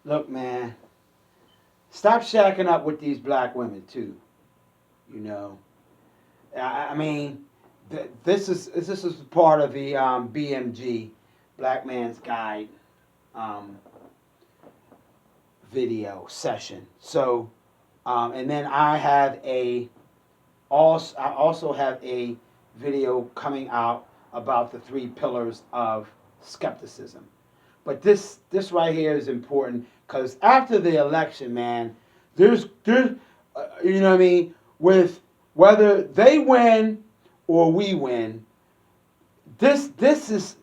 Look, man, stop shacking up with these black women too. You know, I mean, this is part of the BMG, Black Man's Guide, um, video session. So, and then I also have a video coming out about the three pillars of skepticism. But this right here is important because after the election, man, there's you know what I mean, with whether they win or we win, this is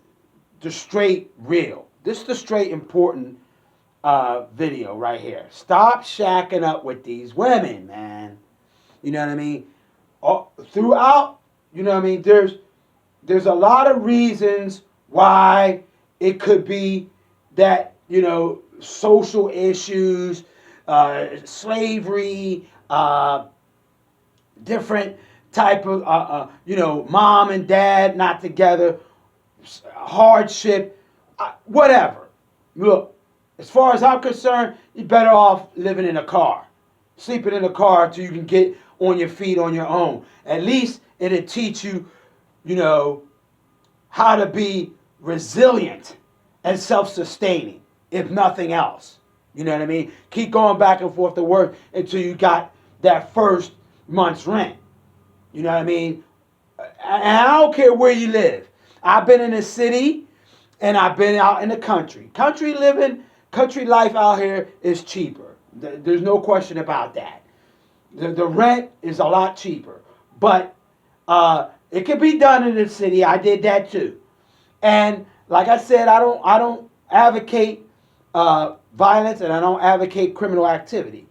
the straight real. This is the straight important video right here. Stop shacking up with these women, man. You know what I mean? Throughout, you know what I mean. There's a lot of reasons why it could be that, social issues, slavery, different type of mom and dad not together, hardship, whatever. Look, as far as I'm concerned, you're better off living in a car, sleeping in a car until you can get on your feet on your own. At least it'll teach you, how to be resilient and self-sustaining, if nothing else. You know what I mean? Keep going back and forth to work until you got that first month's rent. You know what I mean? And I don't care where you live. I've been in the city and I've been out in the country. Country living, country life out here is cheaper. There's no question about that. The rent is a lot cheaper. But it can be done in the city. I did that too. And like I said, I don't advocate violence and I don't advocate criminal activity.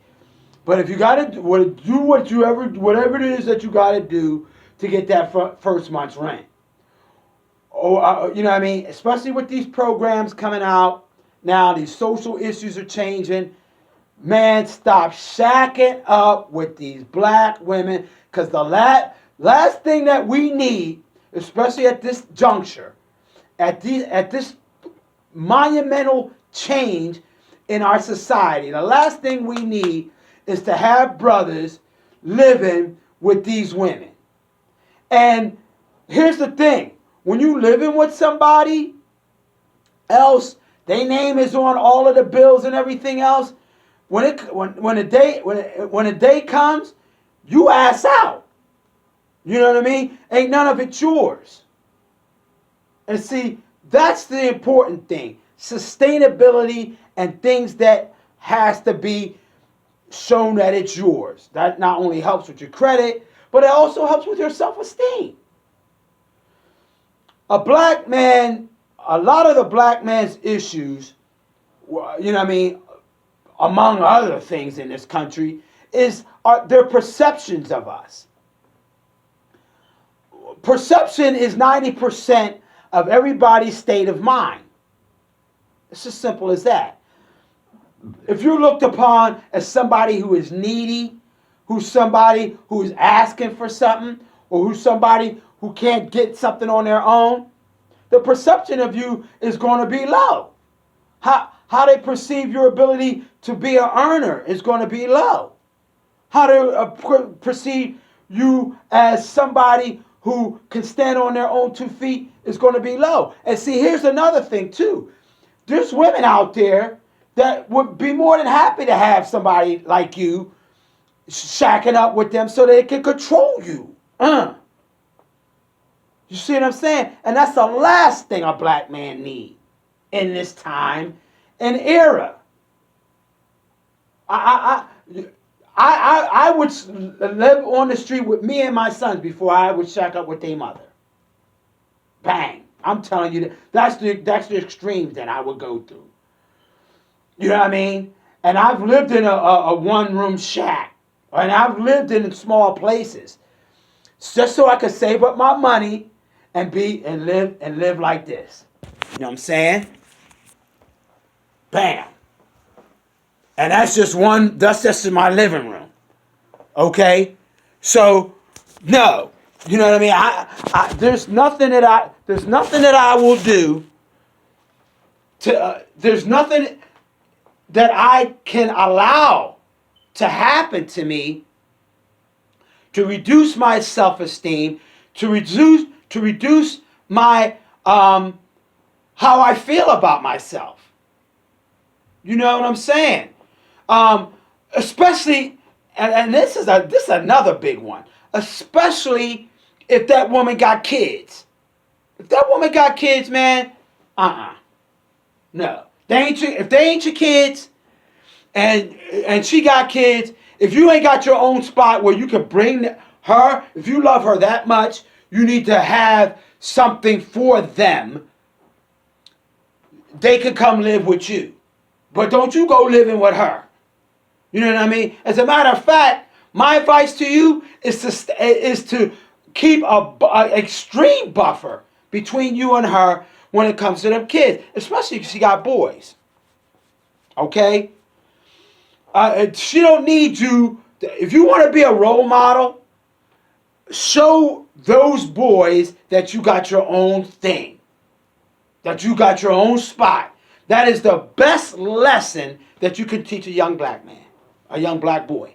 But if you gotta do whatever it is that you gotta do to get that first month's rent, or you know what I mean, especially with these programs coming out now, these social issues are changing. Man, stop shacking up with these black women, because the last thing that we need, especially at this juncture, at this monumental change in our society, the last thing we need is to have brothers living with these women. And here's the thing. When you living with somebody else, their name is on all of the bills and everything else, when a day comes, you ass out. You know what I mean? Ain't none of it yours. And see, that's the important thing. Sustainability and things that has to be shown that it's yours. That not only helps with your credit, but it also helps with your self-esteem. A lot of the black man's issues, you know what I mean, among other things in this country, are their perceptions of us. Perception is 90% of everybody's state of mind. It's as simple as that. If you're looked upon as somebody who is needy, who's somebody who is asking for something, or who's somebody who can't get something on their own, the perception of you is going to be low. How they perceive your ability to be an earner is going to be low. How they perceive you as somebody who can stand on their own 2 feet is going to be low. And see, here's another thing too. There's women out there that would be more than happy to have somebody like you shacking up with them so they can control you. You see what I'm saying? And that's the last thing a black man needs in this time and era. I would live on the street with me and my sons before I would shack up with their mother. Bang. I'm telling you, that's the extremes that I would go through. You know what I mean? And I've lived in a one-room shack. And I've lived in small places. Just so I could save up my money and live like this. You know what I'm saying? Bam. And that's just in my living room. Okay? So, no. You know what I mean? There's nothing that I will do to, there's nothing that I can allow to happen to me to reduce my self-esteem, to reduce my how I feel about myself. You know what I'm saying? Especially, and this is another big one. Especially if that woman got kids. If that woman got kids, man, no. If they ain't your kids, and she got kids, if you ain't got your own spot where you can bring her, if you love her that much, you need to have something for them. They can come live with you. But don't you go living with her. You know what I mean? As a matter of fact, my advice to you is to keep a extreme buffer between you and her when it comes to them kids, especially if she got boys. Okay? She don't need you. If you want to be a role model, show those boys that you got your own thing, that you got your own spot. That is the best lesson that you can teach a young black man, a young black boy.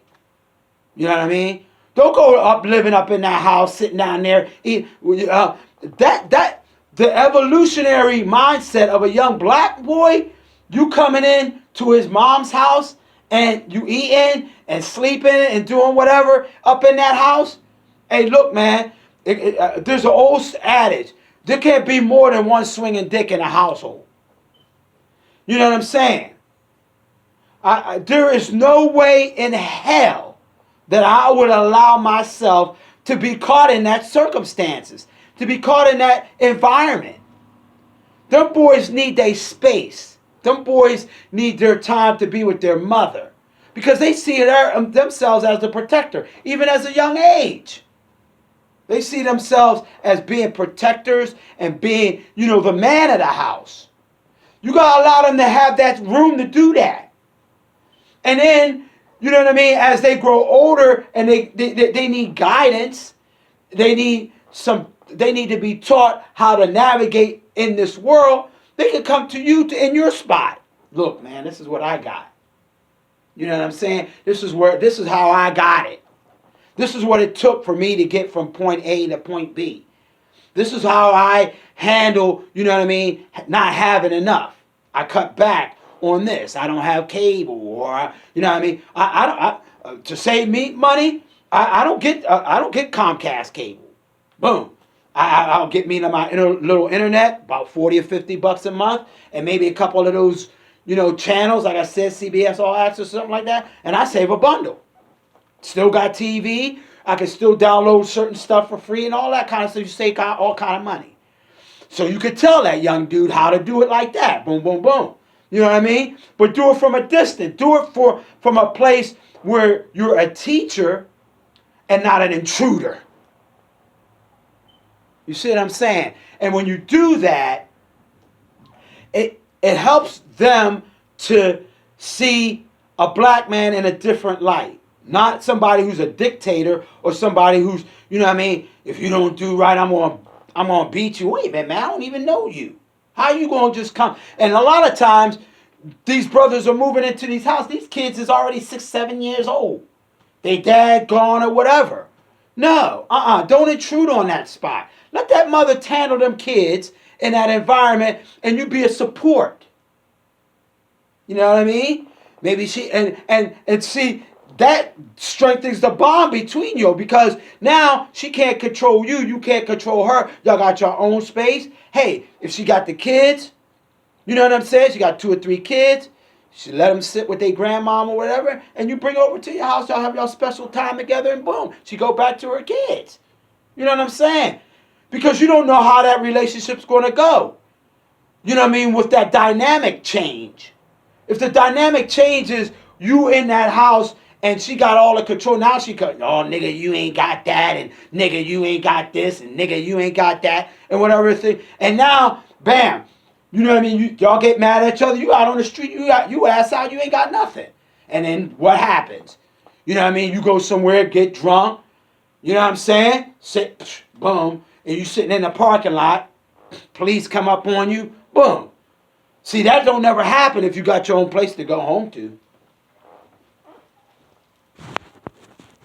You know what I mean? Don't go up living up in that house, sitting down there. The evolutionary mindset of a young black boy, you coming in to his mom's house and you eating and sleeping and doing whatever up in that house. Hey, look, man, there's an old adage. There can't be more than one swinging dick in a household. You know what I'm saying? There is no way in hell that I would allow myself to be caught in that circumstances, to be caught in that environment. Them boys need their space. Them boys need their time to be with their mother because they see themselves as the protector, even as a young age. They see themselves as being protectors and being, the man of the house. You got to allow them to have that room to do that. And then, you know what I mean, as they grow older and they need guidance, they need to be taught how to navigate in this world, they can come to you in your spot. Look, man, this is what I got. You know what I'm saying? This is how I got it. This is what it took for me to get from point A to point B. This is how I handle, you know what I mean, not having enough. I cut back on this. I don't have cable, or you know what I mean. I to save me money, I don't get Comcast cable. Boom. I'll get me my little internet, about $40 or $50 a month, and maybe a couple of those, channels, like I said, CBS All Access or something like that, and I save a bundle. Still got TV. I can still download certain stuff for free and all that kind of stuff. You save all kind of money. So you could tell that young dude how to do it like that. Boom, boom, boom. You know what I mean? But do it from a distance. Do it from a place where you're a teacher and not an intruder. You see what I'm saying? And when you do that, it helps them to see a black man in a different light. Not somebody who's a dictator or somebody who's, you know what I mean, if you don't do right, I'm gonna beat you. Wait a minute, man, I don't even know you. How you gonna just come? And a lot of times, these brothers are moving into these houses. These kids is already 6, 7 years old. They dad gone or whatever. No, don't intrude on that spot. Let that mother handle them kids in that environment, and you be a support. You know what I mean? Maybe she and see. That strengthens the bond between you because now she can't control you. You can't control her. Y'all got your own space. Hey, if she got the kids, you know what I'm saying? She got 2 or 3 kids. She let them sit with their grandmom or whatever, and you bring her over to your house. Y'all have your special time together, and boom, she go back to her kids. You know what I'm saying? Because you don't know how that relationship's going to go. You know what I mean? With that dynamic change. If the dynamic changes, you in that house, and she got all the control. Now she goes, oh, nigga, you ain't got that. And nigga, you ain't got this. And nigga, you ain't got that. And whatever thing. And now, bam. You know what I mean? Y'all get mad at each other. You out on the street. You ass out. You ain't got nothing. And then what happens? You know what I mean? You go somewhere, get drunk. You know what I'm saying? Sit, boom. And you sitting in the parking lot. Police come up on you. Boom. See, that don't never happen if you got your own place to go home to.